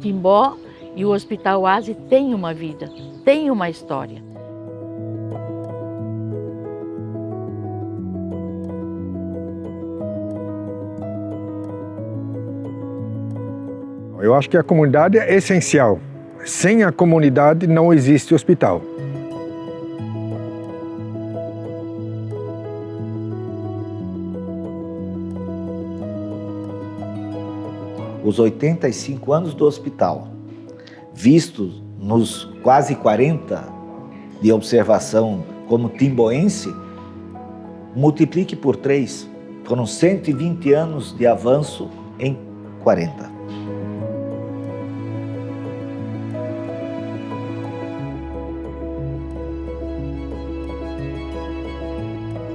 Timbó e o Hospital Oase têm uma vida, têm uma história. Eu acho que a comunidade é essencial. Sem a comunidade não existe hospital. Os 85 anos do hospital, vistos nos quase 40 de observação como timboense, multiplique por 3. Foram 120 anos de avanço em 40.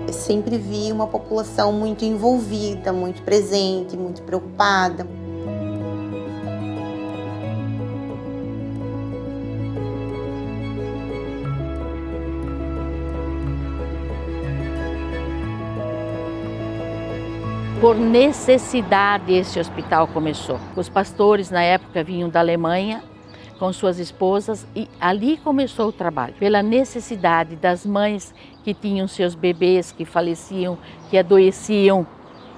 Eu sempre vi uma população muito envolvida, muito presente, muito preocupada. Por necessidade esse hospital começou. Os pastores na época vinham da Alemanha com suas esposas e ali começou o trabalho. Pela necessidade das mães que tinham seus bebês que faleciam, que adoeciam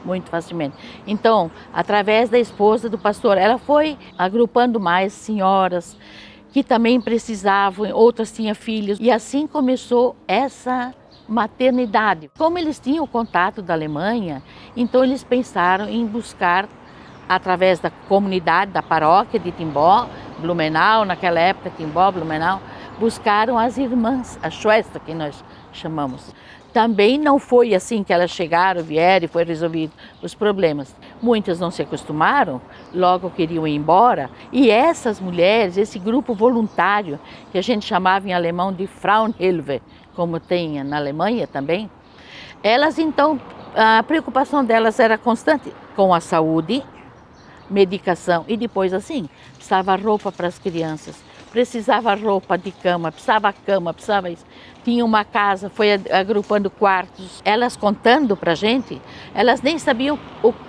muito facilmente. Então, através da esposa do pastor, ela foi agrupando mais senhoras que também precisavam, outras tinham filhos e assim começou essa maternidade. Como eles tinham o contato da Alemanha, então eles pensaram em buscar, através da comunidade, da paróquia de Timbó, Blumenau, naquela época Timbó, Blumenau, buscaram as irmãs, a Schwester, que nós chamamos. Também não foi assim que elas chegaram, vieram e foi resolvido os problemas. Muitas não se acostumaram, logo queriam ir embora. E essas mulheres, esse grupo voluntário, que a gente chamava em alemão de Frauenhilfe, como tem na Alemanha também, elas então, a preocupação delas era constante com a saúde, medicação e depois assim, precisava roupa para as crianças, precisava roupa de cama, precisava isso. Tinha uma casa, foi agrupando quartos. Elas contando para a gente, elas nem sabiam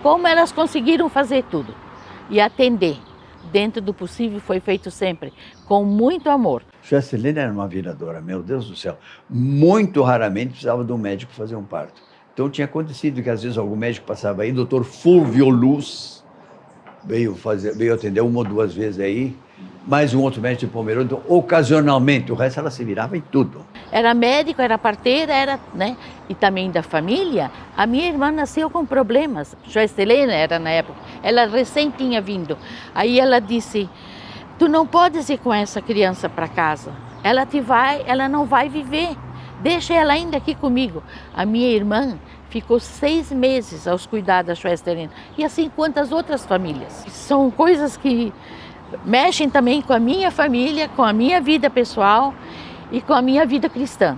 como elas conseguiram fazer tudo e atender. Dentro do possível foi feito sempre, com muito amor. Schwester Helena era uma viradora, meu Deus do céu. Muito raramente precisava de um médico fazer um parto. Então tinha acontecido que às vezes algum médico passava aí, doutor Fulvio Luz, veio atender uma ou duas vezes aí, mais um outro médico de Pomerode, então, ocasionalmente, o resto ela se virava em tudo. Era médico, era parteira, né? E também da família. A minha irmã nasceu com problemas. Schwester Helena era na época, ela recém tinha vindo. Aí ela disse, tu não podes ir com essa criança para casa, ela não vai viver, deixa ela ainda aqui comigo. A minha irmã ficou 6 meses aos cuidados da Schwester Helena, e assim quantas outras famílias. São coisas que mexem também com a minha família, com a minha vida pessoal e com a minha vida cristã.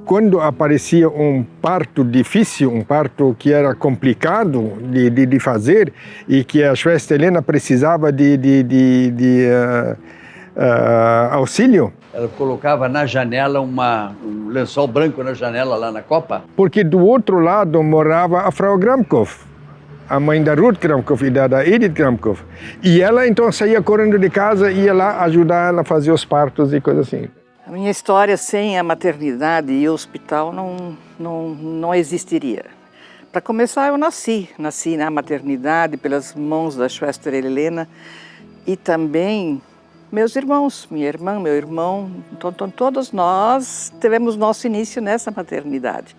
Quando aparecia um parto difícil, um parto que era complicado de fazer e que a Schwester Helena precisava de auxílio. Ela colocava na janela um lençol branco na janela lá na copa. Porque do outro lado morava a Frau Gramkow, a mãe da Ruth Gramkow e da Edith Gramkow. E ela então saía correndo de casa e ia lá ajudar ela a fazer os partos e coisas assim. A minha história sem a maternidade e o hospital não existiria. Para começar, eu nasci na maternidade pelas mãos da Schwester Helena e também meus irmãos, minha irmã, meu irmão, então, todos nós tivemos nosso início nessa maternidade.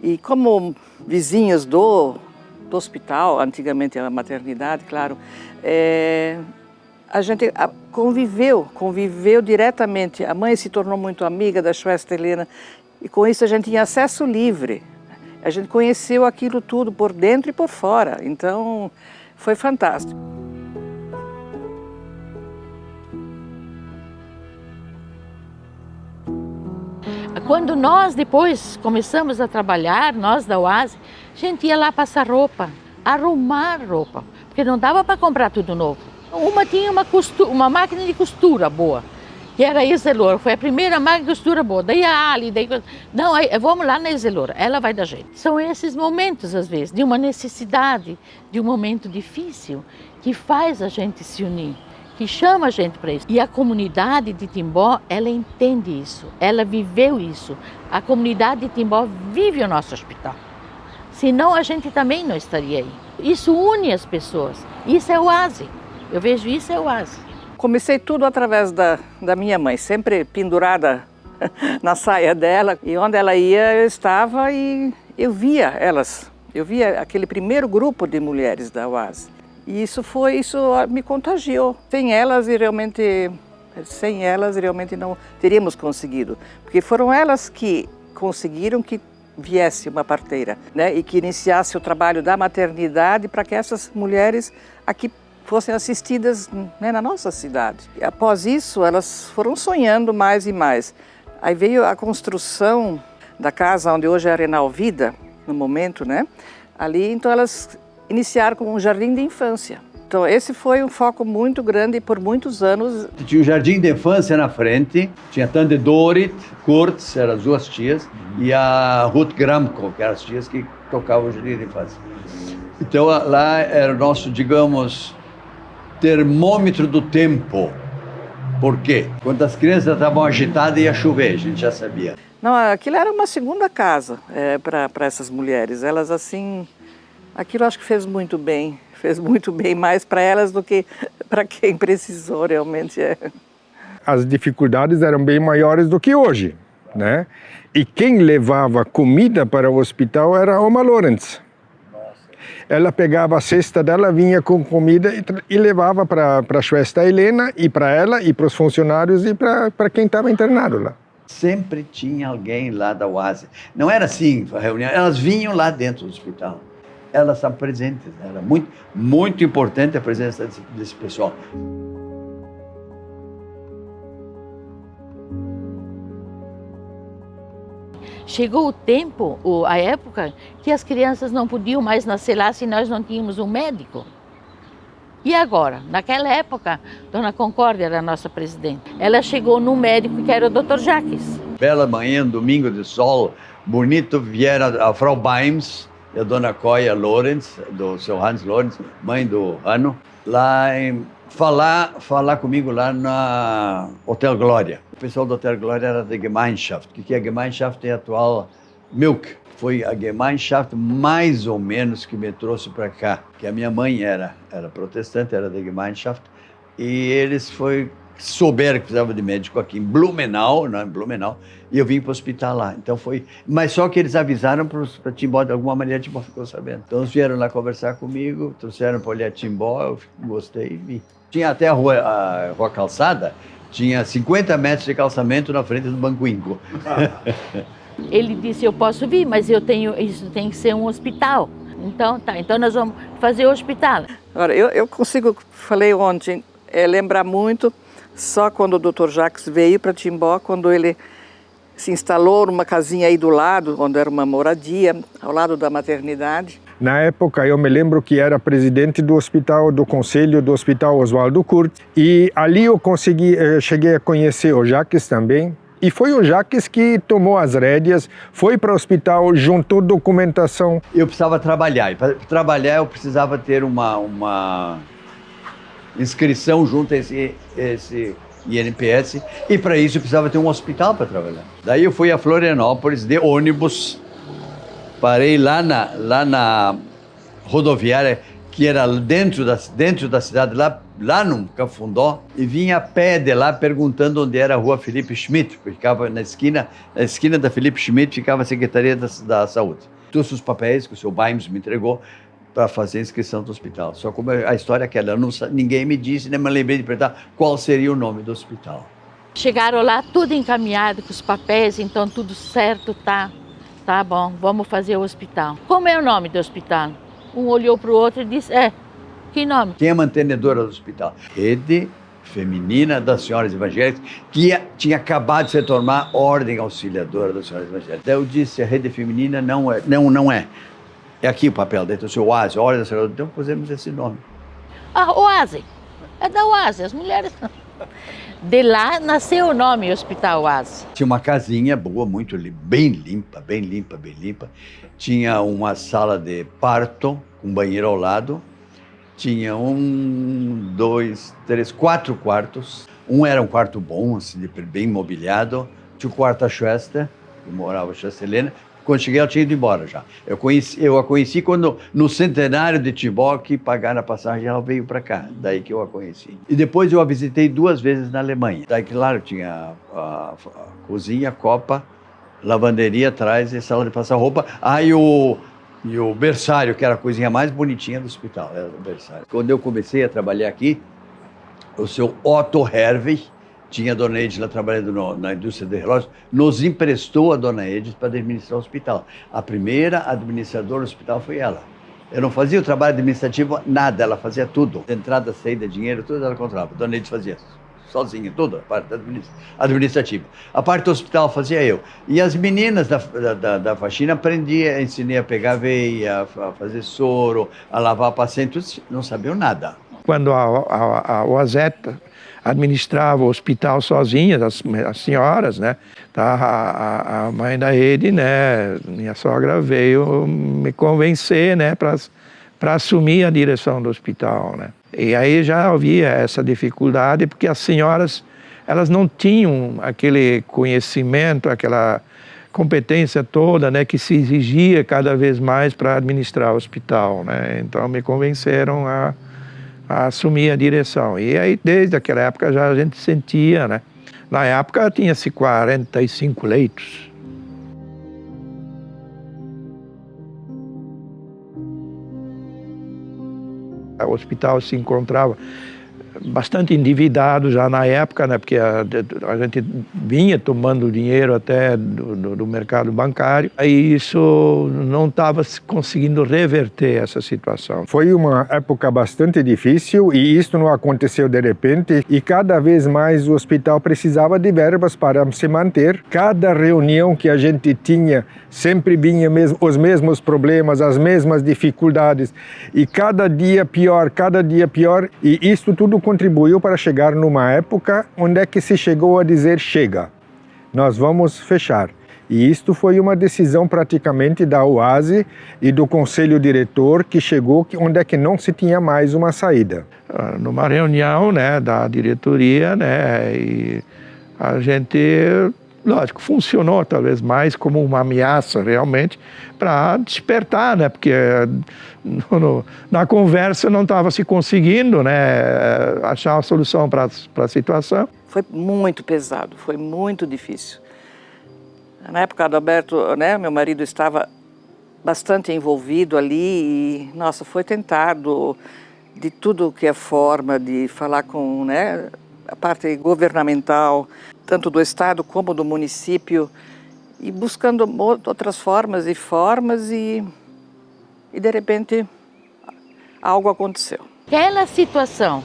E como vizinhos do hospital, antigamente a maternidade, claro, a gente conviveu diretamente. A mãe se tornou muito amiga da Schwester Helena e com isso a gente tinha acesso livre. A gente conheceu aquilo tudo por dentro e por fora, então foi fantástico. Quando nós depois começamos a trabalhar, nós da Oase, a gente ia lá passar roupa, arrumar roupa, porque não dava para comprar tudo novo. Uma tinha uma máquina de costura boa que era a Iselora, foi a primeira máquina de costura boa. Daí a Ali, não, aí, vamos lá na Iselora, ela vai dar jeito. São esses momentos, às vezes, de uma necessidade, de um momento difícil, que faz a gente se unir, que chama a gente para isso. E a comunidade de Timbó, ela entende isso, ela viveu isso. A comunidade de Timbó vive o nosso hospital. Senão a gente também não estaria aí. Isso une as pessoas, isso é o oásis. Eu vejo isso é o oásis. Comecei tudo através da minha mãe, sempre pendurada na saia dela. E onde ela ia, eu estava e eu via elas. Eu via aquele primeiro grupo de mulheres da UASE. E isso me contagiou. Sem elas, realmente não teríamos conseguido. Porque foram elas que conseguiram que viesse uma parteira, né? E que iniciasse o trabalho da maternidade para que essas mulheres aqui fossem assistidas, né, na nossa cidade. E após isso, elas foram sonhando mais e mais. Aí veio a construção da casa onde hoje é a Arenal Vida, no momento, né? Ali, então, elas iniciaram com um jardim de infância. Então, esse foi um foco muito grande por muitos anos. Tinha um jardim de infância na frente, tinha Tante Dorit Kurtz, eram as duas tias, e a Ruth Gramko, que eram as tias que tocavam o jardim de infância. Então, lá era o nosso, digamos, termômetro do tempo. Por quê? Quando as crianças estavam agitadas ia chover, a gente já sabia. Não, aquilo era uma segunda casa para essas mulheres. Elas assim, aquilo acho que fez muito bem mais para elas do que para quem precisou realmente. As dificuldades eram bem maiores do que hoje, né? E quem levava comida para o hospital era a Oma Lawrence. Ela pegava a cesta dela, vinha com comida e levava para a Schwester Helena e para ela e para os funcionários e para quem estava internado lá. Sempre tinha alguém lá da UASE. Não era assim, a reunião, elas vinham lá dentro do hospital. Elas estavam presentes, era muito, muito importante a presença desse pessoal. Chegou o tempo, a época, que as crianças não podiam mais nascer lá se nós não tínhamos um médico. E agora? Naquela época, Dona Concórdia era a nossa presidente. Ela chegou no médico que era o Dr. Jacques. Bela manhã, domingo de sol, bonito, vieram a Frau Baims e a Dona Coia Lorenz, do seu Hans Lorenz, mãe do Hanno, lá falar comigo lá na Hotel Glória. O pessoal do Hotel Glória era da Gemeinschaft, que a Gemeinschaft é a atual Milk. Foi a Gemeinschaft mais ou menos que me trouxe para cá, que a minha mãe era protestante, era da Gemeinschaft, e eles souberam que precisava de médico aqui em Blumenau, e eu vim para o hospital lá. Então mas só que eles avisaram para Timbó, de alguma maneira Timbó ficou sabendo. Então eles vieram lá conversar comigo, trouxeram para olhar Timbó, eu gostei e vim. Tinha até a rua Calçada, tinha 50 metros de calçamento na frente do Banco Inco. Ele disse, eu posso vir, mas isso tem que ser um hospital. Então nós vamos fazer o hospital. Agora, eu consigo, falei ontem, lembrar muito, só quando o Dr. Jacques veio para Timbó, quando ele se instalou numa casinha aí do lado, onde era uma moradia, ao lado da maternidade. Na época, eu me lembro que era presidente do conselho do Hospital Oswaldo Kurtz, e ali eu cheguei a conhecer o Jacques também, e foi o Jacques que tomou as rédeas, foi para o hospital, juntou documentação. Eu precisava trabalhar, e para trabalhar eu precisava ter uma inscrição junto a esse INPS, e para isso eu precisava ter um hospital para trabalhar. Daí eu fui a Florianópolis de ônibus, parei lá na rodoviária, que era dentro da cidade, lá no Cafundó, e vinha a pé de lá perguntando onde era a rua Felipe Schmidt, porque ficava na esquina da Felipe Schmidt ficava a Secretaria da Saúde. Todos os papéis que o seu Baimes me entregou para fazer a inscrição do hospital. Só como a história é aquela, ninguém me disse, nem me lembrei de perguntar qual seria o nome do hospital. Chegaram lá tudo encaminhado com os papéis, então tudo certo, tá bom, vamos fazer o hospital. Como é o nome do hospital? Um olhou para o outro e disse, que nome? Quem é a mantenedora do hospital? Rede Feminina das Senhoras Evangélicas, que tinha acabado de se tornar Ordem Auxiliadora das Senhoras Evangélicas. Daí eu disse, a Rede Feminina não é. É aqui o papel dentro do seu Oásis, Ordem Auxiliadora. Então pusemos esse nome. Oásis. É da Oásis, as mulheres. De lá nasceu o nome Hospital Oase. Tinha uma casinha boa, bem limpa, bem limpa, bem limpa. Tinha uma sala de parto, com banheiro ao lado. Tinha 4 quartos. Um era um quarto bom, assim, bem mobiliado. Tinha o quarto da Schwester, que morava a Schwester Helena. Quando cheguei, ela tinha ido embora já. Eu a conheci quando, no centenário de Tibó, que pagaram a passagem, ela veio para cá. Daí que eu a conheci. E depois eu a visitei 2 vezes na Alemanha. Daí, claro, tinha a cozinha, copa, lavanderia atrás e sala de passar roupa. E o berçário, que era a coisinha mais bonitinha do hospital, era o berçário. Quando eu comecei a trabalhar aqui, o seu Otto Herwig, tinha a Dona Edith lá trabalhando na indústria de relógios, nos emprestou a Dona Edith para administrar o hospital. A primeira administradora do hospital foi ela. Eu não fazia o trabalho administrativo, nada, ela fazia tudo. Entrada, saída, dinheiro, tudo ela controlava. A Dona Edith fazia sozinha, toda a parte administrativa. A parte do hospital fazia eu. E as meninas da faxina ensinei a pegar veia, a fazer soro, a lavar pacientes, não sabiam nada. Quando a Oazeta administrava o hospital sozinha, as senhoras, né? A mãe da Ede, né? Minha sogra veio me convencer, né? Para assumir a direção do hospital, né? E aí já havia essa dificuldade, porque as senhoras, elas não tinham aquele conhecimento, aquela competência toda, né? Que se exigia cada vez mais para administrar o hospital, né? Então me convenceram a assumir a direção. E aí, desde aquela época, já a gente sentia, né? Na época, tinha-se 45 leitos. O hospital se encontrava bastante endividado já na época, né? Porque a gente vinha tomando dinheiro até do mercado bancário, aí isso não estava conseguindo reverter essa situação. Foi uma época bastante difícil e isso não aconteceu de repente e cada vez mais o hospital precisava de verbas para se manter. Cada reunião que a gente tinha sempre vinha os mesmos problemas, as mesmas dificuldades e cada dia pior e isso tudo contribuiu para chegar numa época onde é que se chegou a dizer chega, nós vamos fechar. E isto foi uma decisão praticamente da Oase e do conselho diretor que chegou onde é que não se tinha mais uma saída. Numa reunião, né, da diretoria, né, e a gente, lógico, funcionou talvez mais como uma ameaça realmente para despertar, né, porque na conversa não estava se conseguindo, né, achar uma solução para a situação. Foi muito pesado, foi muito difícil. Na época, Adalberto, né, meu marido estava bastante envolvido ali e, nossa, foi tentado de tudo que é forma de falar com, né, a parte governamental, tanto do Estado como do município, e buscando outras formas e de repente algo aconteceu. Aquela situação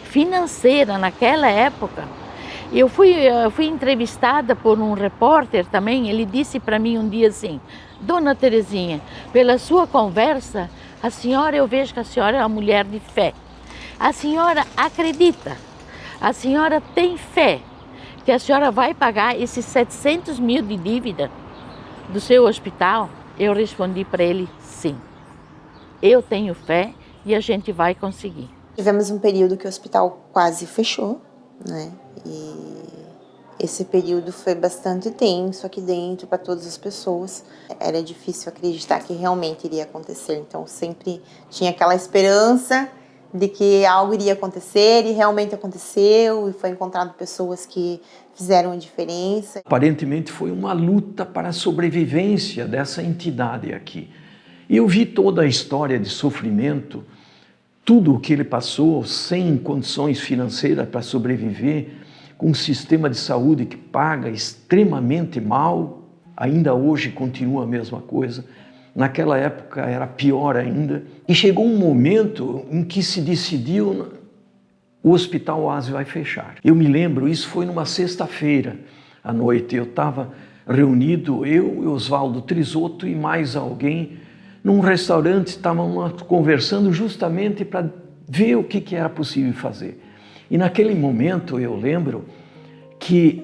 financeira naquela época, eu fui entrevistada por um repórter também, ele disse para mim um dia assim, Dona Terezinha, pela sua conversa, eu vejo que a senhora é uma mulher de fé. A senhora acredita, a senhora tem fé que a senhora vai pagar esses 700 mil de dívida do seu hospital? Eu respondi para ele, sim. Eu tenho fé e a gente vai conseguir. Tivemos um período que o hospital quase fechou, né? E esse período foi bastante tenso aqui dentro para todas as pessoas. Era difícil acreditar que realmente iria acontecer, então sempre tinha aquela esperança de que algo iria acontecer e realmente aconteceu e foi encontrado pessoas que fizeram a diferença. Aparentemente foi uma luta para a sobrevivência dessa entidade aqui. E eu vi toda a história de sofrimento, tudo o que ele passou sem condições financeiras para sobreviver, com um sistema de saúde que paga extremamente mal, ainda hoje continua a mesma coisa. Naquela época era pior ainda. E chegou um momento em que se decidiu, o Hospital Oase vai fechar. Eu me lembro, isso foi numa sexta-feira à noite. Eu estava reunido, eu, Oswaldo Trisotto e mais alguém, num restaurante, estávamos conversando justamente para ver o que era possível fazer. E naquele momento eu lembro que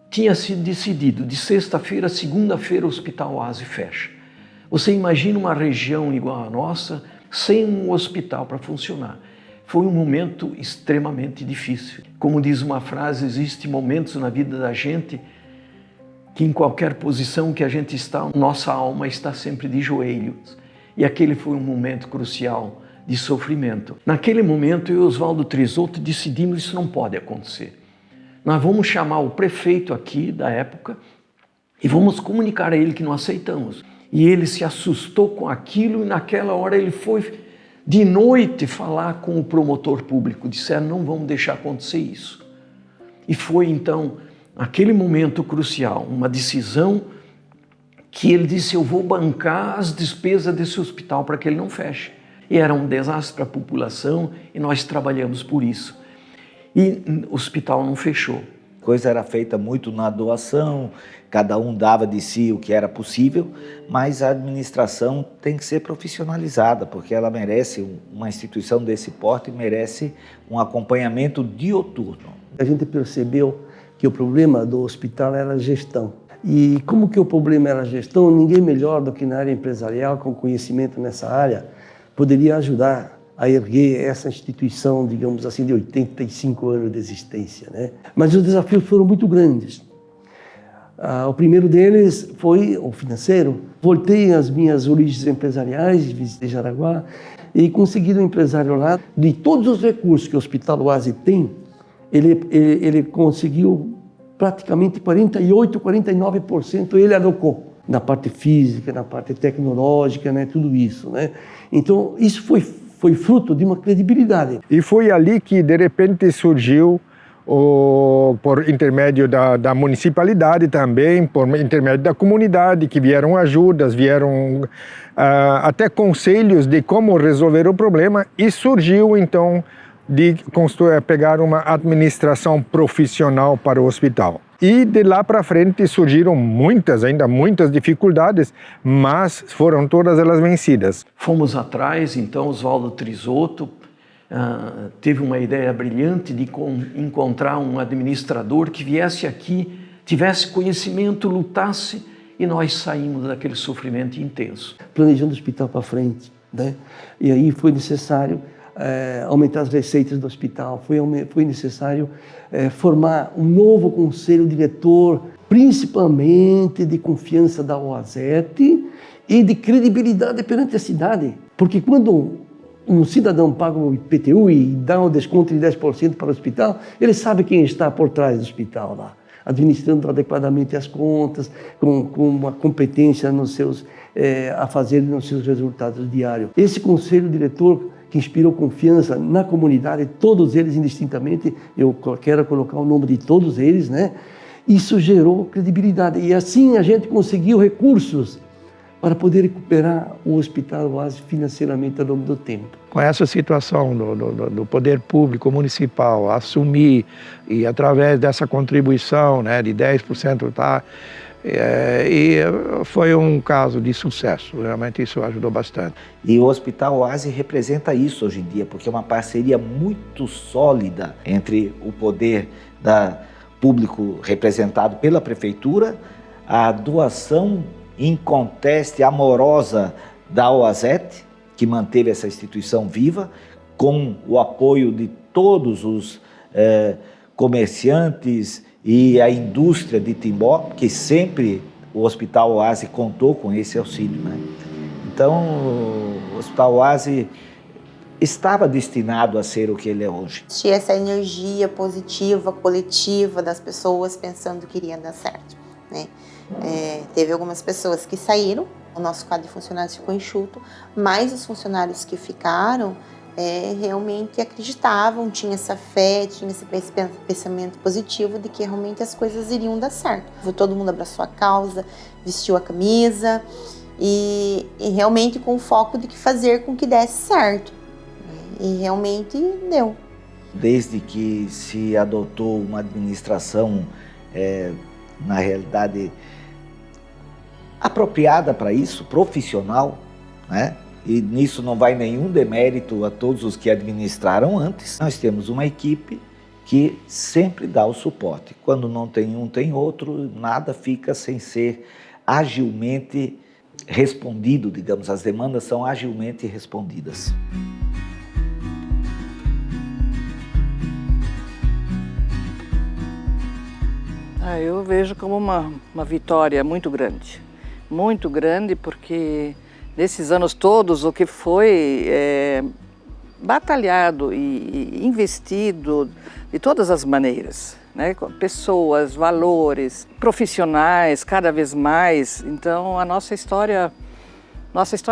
tinha sido decidido, de sexta-feira a segunda-feira o Hospital Oasi fecha. Você imagina uma região igual a nossa, sem um hospital para funcionar. Foi um momento extremamente difícil. Como diz uma frase, existem momentos na vida da gente que em qualquer posição que a gente está, nossa alma está sempre de joelhos. E aquele foi um momento crucial de sofrimento. Naquele momento, eu e Oswaldo Trisotto decidimos que isso não pode acontecer. Nós vamos chamar o prefeito aqui da época e vamos comunicar a ele que não aceitamos. E ele se assustou com aquilo e naquela hora ele foi de noite falar com o promotor público. Disseram, não vamos deixar acontecer isso. E foi então, aquele momento crucial, uma decisão que ele disse, eu vou bancar as despesas desse hospital para que ele não feche. E era um desastre para a população e nós trabalhamos por isso. E o hospital não fechou. A coisa era feita muito na doação, cada um dava de si o que era possível, mas a administração tem que ser profissionalizada, porque ela merece, uma instituição desse porte merece um acompanhamento dioturno. A gente percebeu que o problema do hospital era a gestão. E como que o problema era a gestão, ninguém melhor do que na área empresarial, com conhecimento nessa área, poderia ajudar a erguer essa instituição, digamos assim, de 85 anos de existência, né? Mas os desafios foram muito grandes. O primeiro deles foi o financeiro. Voltei às minhas origens empresariais, visitei Jaraguá e consegui um empresário lá. De todos os recursos que o Hospital Oasi tem, ele conseguiu praticamente 48%, 49% ele alocou. Na parte física, na parte tecnológica, né, tudo isso, né? Então, isso foi fruto de uma credibilidade. E foi ali que, de repente, surgiu, por intermédio da municipalidade também, por intermédio da comunidade, que vieram ajudas, vieram até conselhos de como resolver o problema, e surgiu, então, de pegar uma administração profissional para o hospital. E de lá para frente surgiram ainda muitas dificuldades, mas foram todas elas vencidas. Fomos atrás, então, Oswaldo Trisotto teve uma ideia brilhante de encontrar um administrador que viesse aqui, tivesse conhecimento, lutasse, e nós saímos daquele sofrimento intenso. Planejando o hospital para frente, né? E aí foi necessário aumentar as receitas do hospital, foi necessário formar um novo conselho diretor, principalmente de confiança da OASET e de credibilidade perante a cidade. Porque quando um cidadão paga o IPTU e dá um desconto de 10% para o hospital, ele sabe quem está por trás do hospital lá, administrando adequadamente as contas, com uma competência a fazer nos seus resultados diários. Esse conselho diretor que inspirou confiança na comunidade, todos eles indistintamente, eu quero colocar o nome de todos eles, né? Isso gerou credibilidade e assim a gente conseguiu recursos para poder recuperar o Hospital Oasi financeiramente ao longo do tempo. Com essa situação do poder público municipal assumir e através dessa contribuição, né, de 10%, e foi um caso de sucesso, realmente isso ajudou bastante. E o Hospital Oasi representa isso hoje em dia, porque é uma parceria muito sólida entre o poder público representado pela prefeitura, a doação inconteste, amorosa da OASET, que manteve essa instituição viva, com o apoio de todos os comerciantes e a indústria de Timbó, que sempre o Hospital Oasi contou com esse auxílio, né? Então, o Hospital Oasi estava destinado a ser o que ele é hoje. Tinha essa energia positiva, coletiva das pessoas pensando que iria dar certo, né? Teve algumas pessoas que saíram, o nosso quadro de funcionários ficou enxuto, mas os funcionários que ficaram realmente acreditavam, tinha essa fé, tinha esse pensamento positivo de que realmente as coisas iriam dar certo. Todo mundo abraçou a causa, vestiu a camisa e realmente com o foco de que fazer com que desse certo. E realmente deu. Desde que se adotou uma administração, na realidade, apropriada para isso, profissional, né? E nisso não vai nenhum demérito a todos os que administraram antes. Nós temos uma equipe que sempre dá o suporte. Quando não tem um, tem outro, nada fica sem ser agilmente respondido, digamos, as demandas são agilmente respondidas. Eu vejo como uma vitória muito grande, porque nesses anos todos o que foi batalhado e investido de todas as maneiras, né? Pessoas, valores, profissionais, cada vez mais. Então a nossa história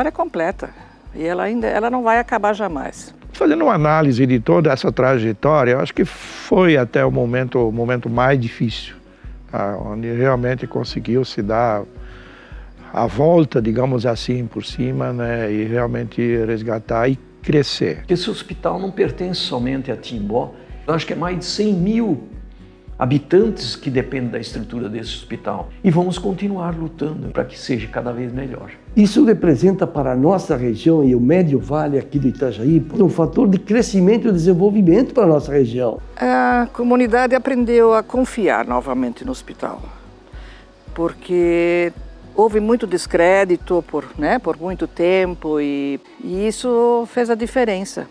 é completa e ela não vai acabar jamais. Fazendo uma análise de toda essa trajetória, eu acho que foi até o momento mais difícil, onde realmente conseguiu se dar a volta, digamos assim, por cima, né, e realmente resgatar e crescer. Esse hospital não pertence somente a Timbó. Eu acho que é mais de 100 mil habitantes que dependem da estrutura desse hospital. E vamos continuar lutando para que seja cada vez melhor. Isso representa para a nossa região e o Médio Vale aqui do Itajaí um fator de crescimento e desenvolvimento para a nossa região. A comunidade aprendeu a confiar novamente no hospital, porque houve muito descrédito por muito tempo e isso fez a diferença,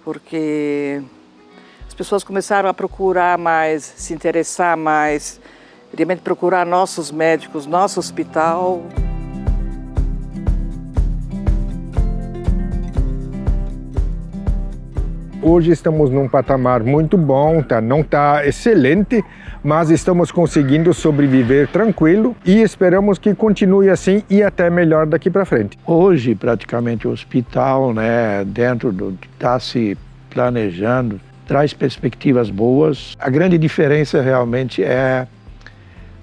porque as pessoas começaram a procurar mais, se interessar mais, realmente procurar nossos médicos, nosso hospital. Hoje estamos num patamar muito bom, não está excelente, mas estamos conseguindo sobreviver tranquilo e esperamos que continue assim e até melhor daqui para frente. Hoje, praticamente, o hospital, né, dentro do que está se planejando, traz perspectivas boas. A grande diferença realmente é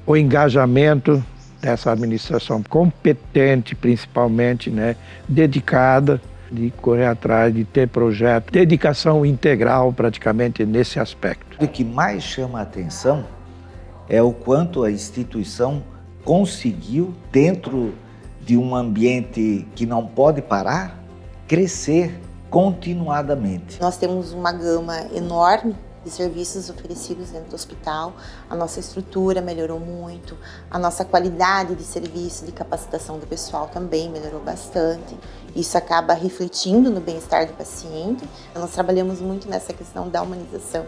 o engajamento dessa administração competente, principalmente, né, dedicada, de correr atrás, de ter projeto, dedicação integral praticamente nesse aspecto. O que mais chama a atenção é o quanto a instituição conseguiu, dentro de um ambiente que não pode parar, crescer continuadamente. Nós temos uma gama enorme de serviços oferecidos dentro do hospital, a nossa estrutura melhorou muito, a nossa qualidade de serviço, de capacitação do pessoal também melhorou bastante. Isso acaba refletindo no bem-estar do paciente. Nós trabalhamos muito nessa questão da humanização,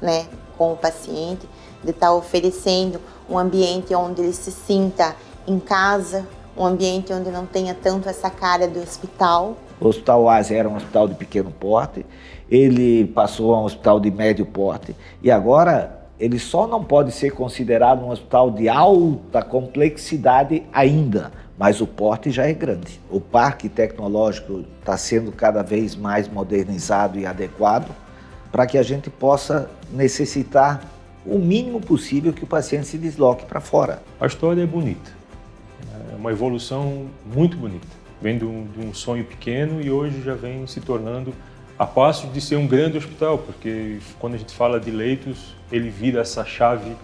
né, com o paciente, de estar oferecendo um ambiente onde ele se sinta em casa, um ambiente onde não tenha tanto essa cara do hospital. O Hospital Oasi era um hospital de pequeno porte, ele passou a um hospital de médio porte e agora ele só não pode ser considerado um hospital de alta complexidade ainda, mas o porte já é grande. O parque tecnológico está sendo cada vez mais modernizado e adequado para que a gente possa necessitar o mínimo possível que o paciente se desloque para fora. A história é bonita, é uma evolução muito bonita. Vem de um sonho pequeno e hoje já vem se tornando a passo de ser um grande hospital, porque quando a gente fala de leitos, ele vira essa chave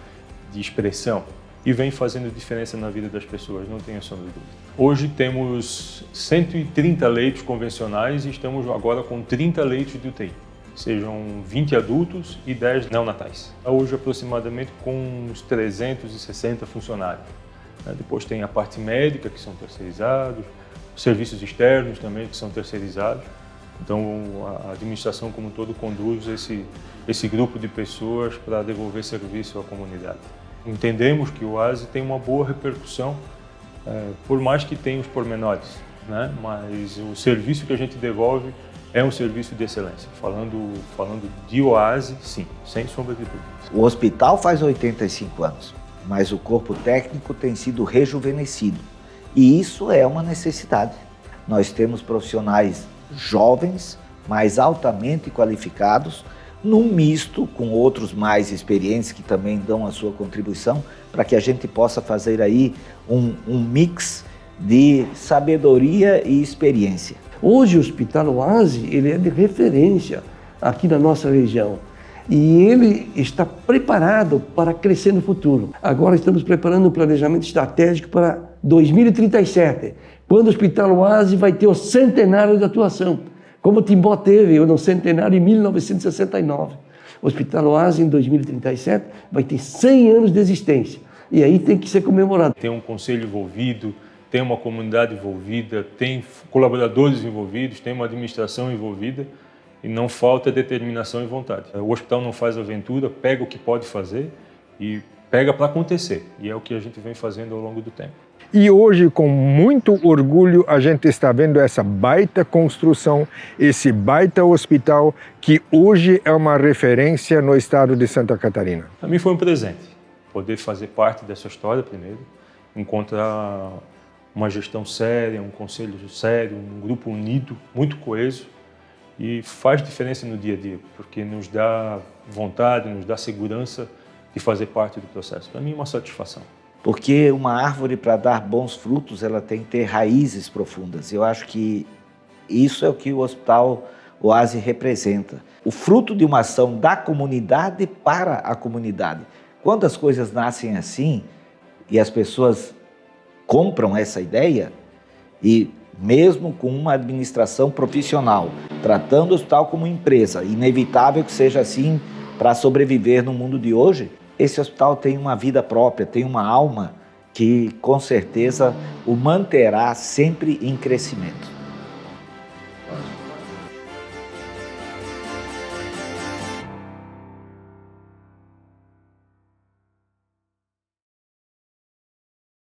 de expressão e vem fazendo diferença na vida das pessoas, não tenha sombra de dúvida. Hoje temos 130 leitos convencionais e estamos agora com 30 leitos de UTI, sejam 20 adultos e 10 neonatais. Hoje aproximadamente com uns 360 funcionários. Depois tem a parte médica, que são terceirizados, serviços externos também, que são terceirizados. Então, a administração como um todo conduz esse grupo de pessoas para devolver serviço à comunidade. Entendemos que o Oasi tem uma boa repercussão, por mais que tenha os pormenores, né? Mas o serviço que a gente devolve é um serviço de excelência. Falando de Oasi, sim, sem sombra de dúvida. O hospital faz 85 anos, mas o corpo técnico tem sido rejuvenescido. E isso é uma necessidade. Nós temos profissionais jovens, mas altamente qualificados, num misto com outros mais experientes que também dão a sua contribuição, para que a gente possa fazer aí um mix de sabedoria e experiência. Hoje o Hospital Oasi, ele é de referência aqui na nossa região. E ele está preparado para crescer no futuro. Agora estamos preparando um planejamento estratégico para 2037, quando o Hospital Oasi vai ter o centenário de atuação, como o Timbó teve no centenário em 1969. O Hospital Oasi, em 2037, vai ter 100 anos de existência. E aí tem que ser comemorado. Tem um conselho envolvido, tem uma comunidade envolvida, tem colaboradores envolvidos, tem uma administração envolvida e não falta determinação e vontade. O hospital não faz aventura, pega o que pode fazer e pega para acontecer. E é o que a gente vem fazendo ao longo do tempo. E hoje, com muito orgulho, a gente está vendo essa baita construção, esse baita hospital, que hoje é uma referência no estado de Santa Catarina. Para mim foi um presente poder fazer parte dessa história primeiro, encontrar uma gestão séria, um conselho sério, um grupo unido, muito coeso, e faz diferença no dia a dia, porque nos dá vontade, nos dá segurança de fazer parte do processo. Para mim é uma satisfação. Porque uma árvore, para dar bons frutos, ela tem que ter raízes profundas. Eu acho que isso é o que o Hospital Oasi representa. O fruto de uma ação da comunidade para a comunidade. Quando as coisas nascem assim e as pessoas compram essa ideia, e mesmo com uma administração profissional, tratando o hospital como empresa, inevitável que seja assim para sobreviver no mundo de hoje, esse hospital tem uma vida própria, tem uma alma que com certeza o manterá sempre em crescimento.